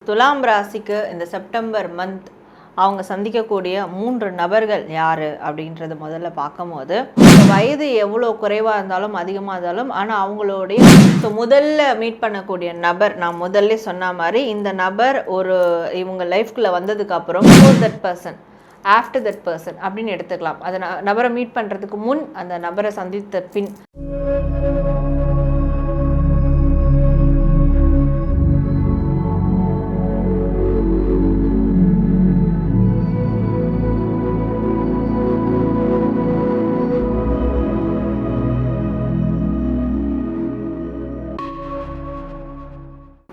துலாம் ராசிக்கு இந்த செப்டம்பர் மந்த் அவங்க சந்திக்கக்கூடிய 3 நபர்கள் யார் அப்படின்றது முதல்ல பார்க்கும்போது, வயது எவ்வளோ குறைவாக இருந்தாலும் அதிகமாக இருந்தாலும் ஆனால் அவங்களுடைய முதல்ல மீட் பண்ணக்கூடிய நபர், நான் முதல்ல சொன்ன மாதிரி இந்த நபர் இவங்க லைஃப்குள்ளே வந்ததுக்கப்புறம் that person after that person அப்படின்னு எடுத்துக்கலாம். அதை நபரை மீட் பண்ணுறதுக்கு முன், அந்த நபரை சந்தித்த பின்.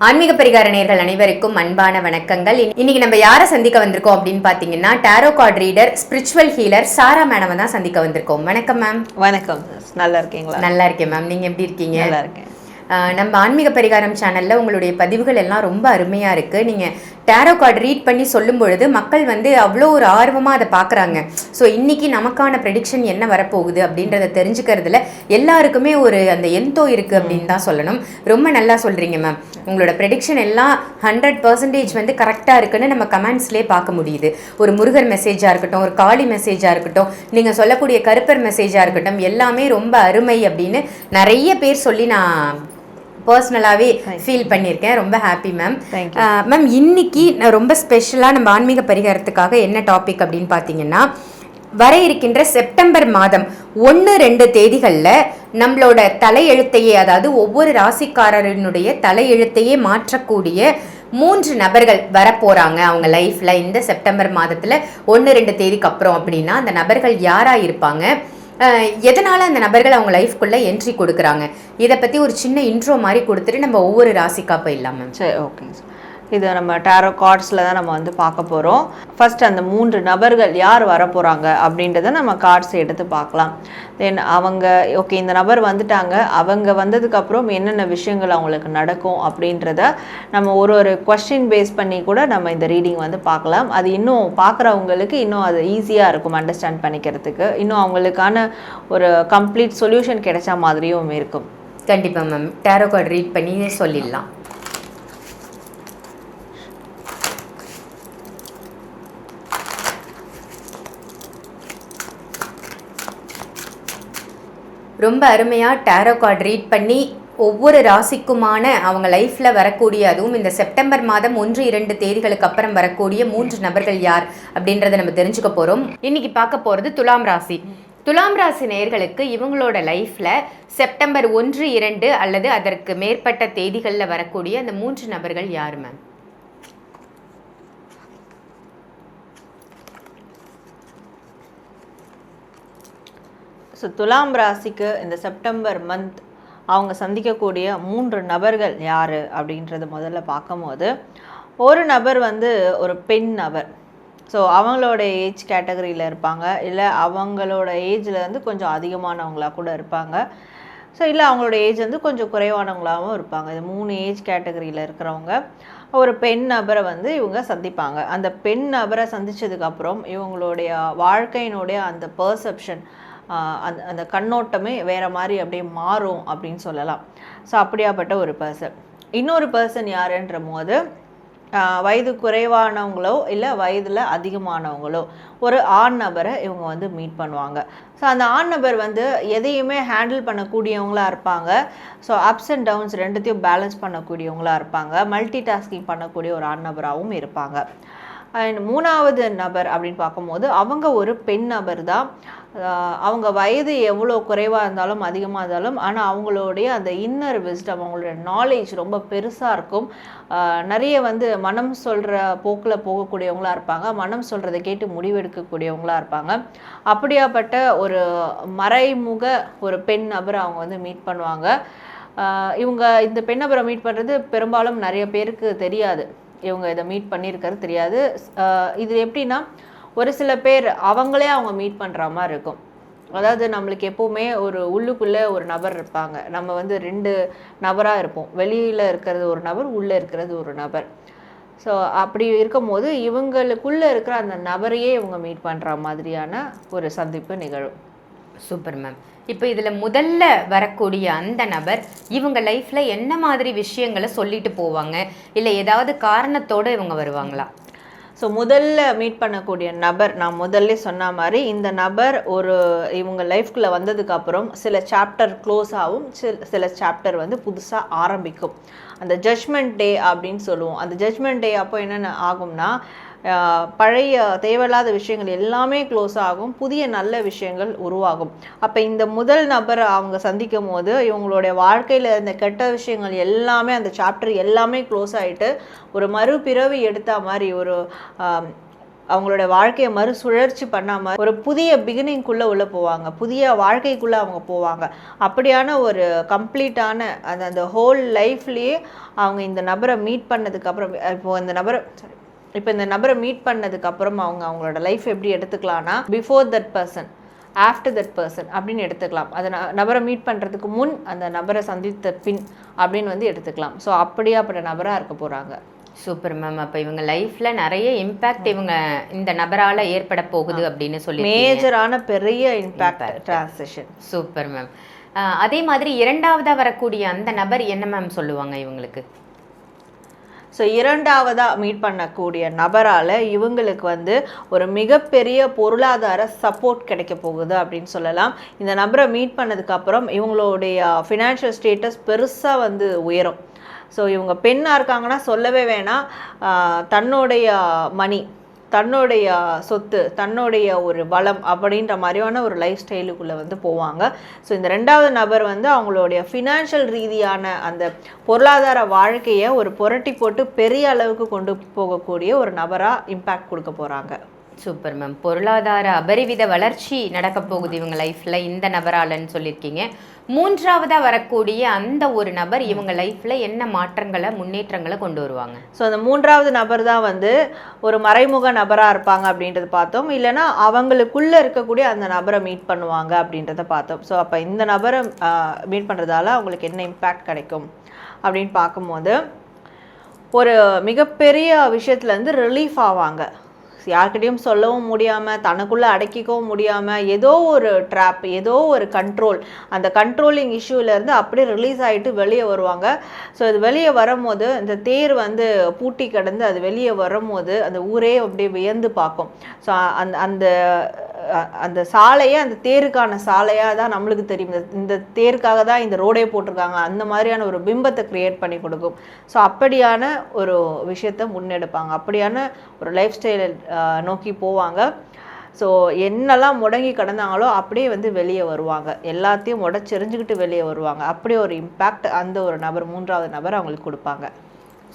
ஆன்மீக பரிகார நேயர்கள் அனைவருக்கும் அன்பான வணக்கங்கள். இன்னைக்கு நம்ம யாரை சந்திக்க வந்திருக்கோம் அப்படின்னு பாத்தீங்கன்னா, tarot card reader, spiritual healer Sarah madam தான் சந்திக்க வந்திருக்கோம். வணக்கம் மேம். வணக்கம். நல்லா இருக்கீங்களா? நல்லா இருக்கேன் மேம். நீங்க எப்படி இருக்கீங்க? நல்லா இருக்கேன். நம்ம ஆன்மீக பரிகாரம் சேனல்ல உங்களுடைய பதிவுகள் எல்லாம் ரொம்ப அருமையா இருக்கு. நீங்க டாரோ கார்டு ரீட் பண்ணி சொல்லும் பொழுது மக்கள் அவ்வளோ ஒரு ஆர்வமாக அதை பார்க்குறாங்க. ஸோ இன்னைக்கு நமக்கான ப்ரெடிக்ஷன் என்ன வரப்போகுது அப்படின்றத தெரிஞ்சுக்கிறதுல எல்லாருக்குமே அந்த எந்தோ இருக்குது அப்படின்னு தான் சொல்லணும். ரொம்ப நல்லா சொல்கிறீங்க மேம். உங்களோட ப்ரெடிக்ஷன் எல்லாம் 100% கரெக்டாக இருக்குன்னு நம்ம கமெண்ட்ஸ்லேயே பார்க்க முடியுது. ஒரு முருகர் மெசேஜாக இருக்கட்டும், ஒரு காளி மெசேஜாக இருக்கட்டும், நீங்கள் சொல்லக்கூடிய கருப்பர் மெசேஜாக இருக்கட்டும், எல்லாமே ரொம்ப அருமை அப்படின்னு நிறைய பேர் சொல்லி நான் பர்சனலாகவே ஃபீல் பண்ணியிருக்கேன். ரொம்ப ஹாப்பி மேம். மேம், இன்னைக்கு நான் ரொம்ப ஸ்பெஷலாக நம்ம ஆன்மீக பரிகாரத்துக்காக என்ன டாபிக் அப்படின்னு பார்த்தீங்கன்னா, வர இருக்கின்ற செப்டம்பர் மாதம் 1-2 தேதிகளில் நம்மளோட தலையெழுத்தையே, அதாவது ஒவ்வொரு ராசிக்காரரினுடைய தலையெழுத்தையே மாற்றக்கூடிய 3 நபர்கள் வரப்போகிறாங்க அவங்க லைஃப்பில் இந்த செப்டம்பர் மாதத்தில் 1-2 தேதிக்கு அப்புறம். அப்படின்னா அந்த நபர்கள் யாராக இருப்பாங்க, எதனால் அந்த நபர்கள் அவங்க லைஃப்குள்ளே என்ட்ரி கொடுக்குறாங்க, இதை பற்றி ஒரு சின்ன இன்ட்ரோ மாதிரி கொடுத்துட்டு நம்ம ஒவ்வொரு ராசிக்கா போயிடலாம் மேம். சரி, ஓகேங்க. இது நம்ம டாரோ கார்ட்ஸில் தான் நம்ம பார்க்க போகிறோம். ஃபர்ஸ்ட் அந்த 3 நபர்கள் யார் வரப்போகிறாங்க அப்படின்றத நம்ம கார்ட்ஸ் எடுத்து பார்க்கலாம். தென் அவங்க ஓகே, இந்த நபர் வந்துட்டாங்க, அவங்க வந்ததுக்கப்புறம் என்னென்ன விஷயங்கள் அவங்களுக்கு நடக்கும் அப்படின்றத நம்ம ஒரு கொஸ்டின் பேஸ் பண்ணி கூட நம்ம இந்த ரீடிங் பார்க்கலாம். அது இன்னும் பார்க்குறவங்களுக்கு இன்னும் அது ஈஸியாக இருக்கும் அண்டர்ஸ்டாண்ட் பண்ணிக்கிறதுக்கு. இன்னும் அவங்களுக்கான ஒரு கம்ப்ளீட் சொல்யூஷன் கிடைச்ச மாதிரியும் இருக்கும். கண்டிப்பாக மேம். டாரோ கார்டு ரீட் பண்ணி சொல்லிடலாம். ரொம்ப அருமையாக டாரோ கார்டு ரீட் பண்ணி ஒவ்வொரு ராசிக்குமான அவங்க லைஃப்பில் வரக்கூடிய, அதுவும் இந்த செப்டம்பர் மாதம் 1-2 தேதிகளுக்கு அப்புறம் வரக்கூடிய 3 நபர்கள் யார் அப்படின்றத நம்ம தெரிஞ்சுக்க போகிறோம். இன்னைக்கு பார்க்க போகிறது துலாம் ராசி. துலாம் ராசி நேயர்களுக்கு இவங்களோட லைஃப்பில் செப்டம்பர் 1-2 அல்லது அதற்கு மேற்பட்ட தேதிகளில் வரக்கூடிய அந்த 3 நபர்கள் யார் மேம்? ஸோ துலாம் ராசிக்கு இந்த செப்டம்பர் மந்த் அவங்க சந்திக்கக்கூடிய 3 நபர்கள் யார் அப்படின்றத முதல்ல பார்க்கும்போது, ஒரு நபர் ஒரு பெண் நபர். ஸோ அவங்களோட ஏஜ் கேட்டகரியில் இருப்பாங்க, இல்லை அவங்களோட ஏஜில் கொஞ்சம் அதிகமானவங்களாக கூட இருப்பாங்க. ஸோ இல்லை அவங்களோட ஏஜ் கொஞ்சம் குறைவானவங்களாகவும் இருப்பாங்க. இது 3 ஏஜ் கேட்டகரியில் இருக்கிறவங்க ஒரு பெண் நபரை இவங்க சந்திப்பாங்க. அந்த பெண் நபரை சந்தித்ததுக்கப்புறம் இவங்களுடைய வாழ்க்கையினுடைய அந்த பர்செப்ஷன், அந்த கண்ணோட்டமே வேறு மாதிரி அப்படியே மாறும் அப்படின்னு சொல்லலாம். ஸோ அப்படியாப்பட்ட ஒரு பர்சன். இன்னொரு பர்சன் யாருன்ற போது, வயது குறைவானவங்களோ இல்லை வயதில் அதிகமானவங்களோ ஒரு ஆண் நபரை இவங்க மீட் பண்ணுவாங்க. ஸோ அந்த ஆண் நபர் எதையுமே ஹேண்டில் பண்ணக்கூடியவங்களாக இருப்பாங்க. ஸோ அப்ஸ் அண்ட் டவுன்ஸ் ரெண்டுத்தையும் பேலன்ஸ் பண்ணக்கூடியவங்களாக இருப்பாங்க. மல்டி டாஸ்கிங் பண்ணக்கூடிய ஒரு ஆண் நபராகவும் இருப்பாங்க. அண்ட் 3வது நபர் அப்படின்னு பார்க்கும்போது, அவங்க ஒரு பெண் நபர் தான். அவங்க வயது எவ்வளோ குறைவாக இருந்தாலும் அதிகமாக இருந்தாலும் ஆனால் அவங்களுடைய அந்த இன்னர் விஸ்டம், அவங்களுடைய நாலேஜ் ரொம்ப பெருசாக இருக்கும். நிறைய மனம் சொல்கிற போக்கில் போகக்கூடியவங்களாக இருப்பாங்க. மனம் சொல்கிறத கேட்டு முடிவெடுக்கக்கூடியவங்களாக இருப்பாங்க. அப்படியாப்பட்ட ஒரு மறைமுக ஒரு பெண் நபரை அவங்க மீட் பண்ணுவாங்க. இவங்க இந்த பெண் நபரை மீட் பண்ணுறது பெரும்பாலும் நிறைய பேருக்கு தெரியாது. இவங்க இதை மீட் பண்ணியிருக்கிறது தெரியாது. இது எப்படின்னா, ஒரு சில பேர் அவங்களே அவங்க மீட் பண்ணுற மாதிரி இருக்கும். அதாவது நம்மளுக்கு எப்போவுமே ஒரு உள்ளுக்குள்ளே ஒரு நபர் இருப்பாங்க. நம்ம 2 நபராக இருப்போம். வெளியில் இருக்கிறது ஒரு நபர், உள்ளே இருக்கிறது ஒரு நபர். ஸோ அப்படி இருக்கும்போது இவங்களுக்குள்ளே இருக்கிற அந்த நபரையே இவங்க மீட் பண்ணுற மாதிரியான ஒரு சந்திப்பு நிகழும். Super ma'am. இப்போ இதில் முதல்ல வரக்கூடிய அந்த நபர் இவங்க லைஃப்பில் என்ன மாதிரி விஷயங்களை சொல்லிட்டு போவாங்க, இல்லை ஏதாவது காரணத்தோடு இவங்க வருவாங்களா? ஸோ முதல்ல மீட் பண்ணக்கூடிய நபர், நான் முதல்ல சொன்ன மாதிரி இந்த நபர் இவங்க லைஃப்குள்ளே வந்ததுக்கப்புறம் சில சாப்டர் க்ளோஸ் ஆகும், சில சாப்டர் வந்து புதுசாக ஆரம்பிக்கும். அந்த ஜட்ஜ்மெண்ட் டே அப்படின்னு சொல்லுவோம். அந்த ஜட்ஜ்மெண்ட் டே அப்போ என்னென்ன ஆகும்னா, பழைய தேவையில்லாத விஷயங்கள் எல்லாமே க்ளோஸ் ஆகும், புதிய நல்ல விஷயங்கள் உருவாகும். அப்போ இந்த முதல் நபரை அவங்க சந்திக்கும் போது இவங்களுடைய வாழ்க்கையில் இந்த கெட்ட விஷயங்கள் எல்லாமே, அந்த சாப்டர் எல்லாமே க்ளோஸ் ஆகிட்டு ஒரு மறுபிறவி எடுத்த மாதிரி, அவங்களோட வாழ்க்கையை மறுசுழற்சி பண்ணாமல் ஒரு புதிய பிகினிங்குள்ளே உள்ள போவாங்க, புதிய வாழ்க்கைக்குள்ளே அவங்க போவாங்க. அப்படியான ஒரு கம்ப்ளீட்டான அந்த ஹோல் லைஃப்லேயே அவங்க இந்த நபரை மீட் பண்ணதுக்கப்புறம், இப்போ இந்த நபரை மீட் பண்ணதுக்கப்புறம் அவங்களோட லைஃப் எப்படி எடுத்துக்கலாம்னா, before that person, after that person அப்படின்னு எடுத்துக்கலாம். அதை நபரை மீட் பண்ணுறதுக்கு முன், அந்த நபரை சந்தித்த பின் அப்படின்னு வந்து எடுத்துக்கலாம். ஸோ அப்படியாப்பட்ட நபராக இருக்க போகிறாங்க. Super ma'am. அப்போ இவங்க லைஃப்பில் நிறைய இம்பேக்ட் இவங்க இந்த நபரால் ஏற்பட போகுது அப்படின்னு சொல்லி, மேஜரான பெரிய இம்பேக்ட் டிரான்சிஷன். Super ma'am. அதே மாதிரி இரண்டாவதாக வரக்கூடிய அந்த நபர் என்ன மேம் சொல்லுவாங்க இவங்களுக்கு? ஸோ இரண்டாவதாக மீட் பண்ணக்கூடிய நபரால் இவங்களுக்கு வந்து ஒரு மிகப்பெரிய பொருளாதார சப்போர்ட் கிடைக்க போகுது அப்படின்னு சொல்லலாம். இந்த நபரை மீட் பண்ணதுக்கப்புறம் இவங்களுடைய ஃபினான்ஷியல் ஸ்டேட்டஸ் பெருசாக வந்து உயரும். ஸோ இவங்க பெண்ணாக இருக்காங்கன்னா சொல்லவே வேணாம், தன்னுடைய மணி, தன்னுடைய சொத்து, தன்னுடைய ஒரு வளம் அப்படின்ற மாதிரியான ஒரு லைஃப் ஸ்டைலுக்குள்ளே வந்து போவாங்க. ஸோ இந்த ரெண்டாவது நபர் வந்து அவங்களுடைய ஃபினான்ஷியல் ரீதியான அந்த பொருளாதார வாழ்க்கையை ஒரு புரட்டி போட்டு பெரிய அளவுக்கு கொண்டு போகக்கூடிய ஒரு நபராக இம்பேக்ட் கொடுக்க போகிறாங்க. Super ma'am. பொருளாதார அபரிவித வளர்ச்சி நடக்க போகுது இவங்க லைஃப்பில் இந்த நபராலன்னு சொல்லியிருக்கீங்க. மூன்றாவதாக வரக்கூடிய அந்த ஒரு நபர் இவங்க லைஃப்பில் என்ன மாற்றங்களை, முன்னேற்றங்களை கொண்டு வருவாங்க? ஸோ அந்த மூன்றாவது நபர் தான் வந்து ஒரு மறைமுக நபராக இருப்பாங்க அப்படின்றது பார்த்தோம். இல்லைனா அவங்களுக்குள்ளே இருக்கக்கூடிய அந்த நபரை மீட் பண்ணுவாங்க அப்படின்றத பார்த்தோம். ஸோ அப்போ இந்த நபரை மீட் பண்ணுறதால அவங்களுக்கு என்ன இம்பேக்ட் கிடைக்கும் அப்படின்னு பார்க்கும்போது, ஒரு மிகப்பெரிய விஷயத்துலேருந்து ரிலீஃப் ஆவாங்க. யார்கிட்டையும் சொல்லவும் முடியாமல், தனக்குள்ளே அடக்கிக்கவும் முடியாமல், ஏதோ ஒரு ட்ராப், ஏதோ ஒரு கண்ட்ரோல், அந்த கண்ட்ரோலிங் இஷ்யூலேருந்து அப்படியே ரிலீஸ் ஆகிட்டு வெளியே வருவாங்க. ஸோ இது வெளியே வரும்போது, இந்த தேர் வந்து பூட்டி கிடந்து அது வெளியே வரும்போது அந்த ஊரே அப்படியே வியந்து பார்க்கும். ஸோ அந்த அந்த சாலையே அந்த தேருக்கான சாலையாக தான் நம்மளுக்கு தெரியும். இந்த தேருக்காக தான் இந்த ரோடே போட்டிருக்காங்க, அந்த மாதிரியான ஒரு பிம்பத்தை க்ரியேட் பண்ணி கொடுக்கும். ஸோ அப்படியான ஒரு விஷயத்தை முன்னெடுப்பாங்க, அப்படியான ஒரு லைஃப் ஸ்டைலை நோக்கி போவாங்க. ஸோ என்னெல்லாம் முடங்கி கிடந்தாங்களோ அப்படியே வந்து வெளியே வருவாங்க, எல்லாத்தையும் உடச்செறிஞ்சுக்கிட்டு வெளியே வருவாங்க. அப்படியே ஒரு இம்பேக்ட் அந்த ஒரு நபர், மூன்றாவது நபர் அவங்களுக்கு கொடுப்பாங்க.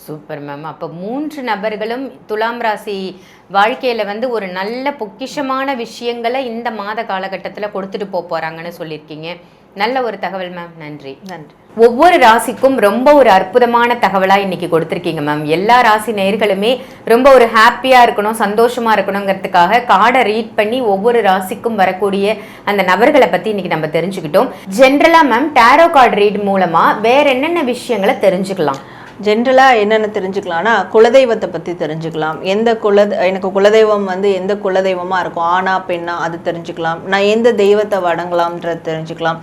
Super ma'am. அப்போ 3 நபர்களும் துலாம் ராசி வாழ்க்கையில் வந்து ஒரு நல்ல பொக்கிஷமான விஷயங்களை இந்த மாத காலகட்டத்தில் கொடுத்துட்டு போகிறாங்கன்னு சொல்லியிருக்கீங்க. நல்ல ஒரு தகவல் மேம். நன்றி. நன்றி. ஒவ்வொரு ராசிக்கும் ரொம்ப ஒரு அற்புதமான தகவலாக இன்னைக்கு கொடுத்துருக்கீங்க மேம். எல்லா ராசி நேயர்களுமே ரொம்ப ஒரு ஹாப்பியாக இருக்கணும், சந்தோஷமாக இருக்கணுங்கிறதுக்காக கார்டை ரீட் பண்ணி ஒவ்வொரு ராசிக்கும் வரக்கூடிய அந்த நபர்களை பற்றி இன்னைக்கு நம்ம தெரிஞ்சுக்கிட்டோம். ஜென்ரலாக மேம் டேரோ கார்டு ரீட் மூலமாக வேற என்னென்ன விஷயங்களை தெரிஞ்சுக்கலாம்? ஜென்ரலாக என்னென்ன தெரிஞ்சுக்கலாம்னா, குலதெய்வத்தை பற்றி தெரிஞ்சுக்கலாம். எனக்கு குலதெய்வம் வந்து எந்த குலதெய்வமாக இருக்கும், ஆணா பெண்ணா, அது தெரிஞ்சுக்கலாம். நான் எந்த தெய்வத்தை வணங்கலாம்ன்றது தெரிஞ்சுக்கலாம்.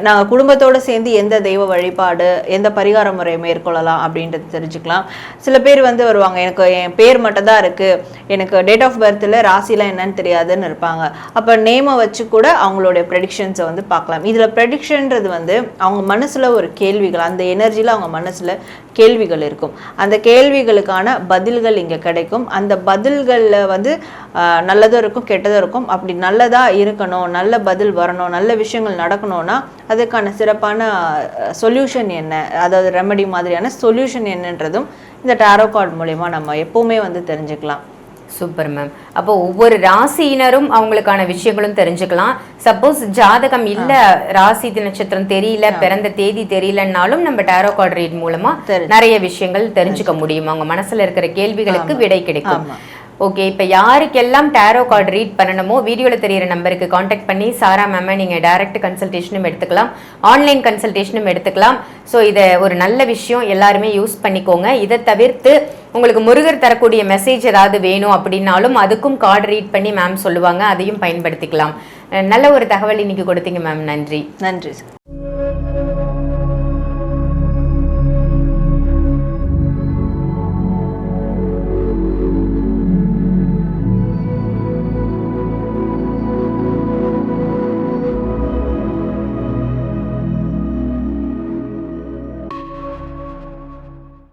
நாங்கள் குடும்பத்தோடு சேர்ந்து எந்த தெய்வ வழிபாடு, எந்த பரிகார முறையை மேற்கொள்ளலாம் அப்படின்றது தெரிஞ்சுக்கலாம். சில பேர் வந்து வருவாங்க, எனக்கு என் பேர் மட்டும் தான் இருக்குது, எனக்கு டேட் ஆஃப் பர்த்தில் ராசிலாம் என்னன்னு தெரியாதுன்னு இருப்பாங்க. அப்போ நேமை வச்சு கூட அவங்களுடைய ப்ரெடிக்ஷன்ஸை வந்து பார்க்கலாம். இதில் ப்ரெடிக்ஷன்றது வந்து அவங்க மனசில் ஒரு கேள்விகள், அந்த எனர்ஜியில் அவங்க மனசில் கேள்விகள் இருக்கும். அந்த கேள்விகளுக்கான பதில்கள் இங்கே கிடைக்கும். அந்த பதில்களில் வந்து நல்லதும் இருக்கும், கெட்டதும் இருக்கும். அப்படி நல்லதாக இருக்கணும், நல்ல பதில் வரணும், நல்ல விஷயங்கள் நடக்கணும்னா அதுக்கான சிறப்பான சொல்யூஷன் என்ன, அதாவது ரெமெடி மாதிரியான சொல்யூஷன் என்னன்றதும் இந்த டாரோ கார்டு மூலமா நம்ம எப்பவுமே வந்து தெரிஞ்சுக்கலாம். Super ma'am. அப்போ ஒவ்வொரு ராசியினரும் அவங்களுக்கான விஷயங்களும் தெரிஞ்சுக்கலாம். சப்போஸ் ஜாதகம் இல்ல, ராசி நட்சத்திரம் தெரியல, பிறந்த தேதி தெரியலன்னாலும் நம்ம டாரோ கார்டு ரீட் மூலமா நிறைய விஷயங்கள் தெரிஞ்சுக்க முடியும். அவங்க மனசுல இருக்கிற கேள்விகளுக்கு விடை கிடைக்கும். ஓகே, இப்போ யாருக்கெல்லாம் டேரோ கார்டு ரீட் பண்ணணுமோ வீடியோவில் தெரியிற நம்பருக்கு காண்டாக்ட் பண்ணி சாரா மேமை நீங்கள் டைரக்ட் கன்சல்டேஷனும் எடுத்துக்கலாம், ஆன்லைன் கன்சல்டேஷனும் எடுத்துக்கலாம். ஸோ இதை ஒரு நல்ல விஷயம், எல்லாருமே யூஸ் பண்ணிக்கோங்க. இதை தவிர்த்து உங்களுக்கு முருகர் தரக்கூடிய மெசேஜ் ஏதாவது வேணும் அப்படின்னாலும் அதுக்கும் கார்டு ரீட் பண்ணி மேம் சொல்லுவாங்க, அதையும் பயன்படுத்திக்கலாம். நல்ல ஒரு தகவல் இன்னைக்கு கொடுத்தீங்க மேம், நன்றி. நன்றி சார்.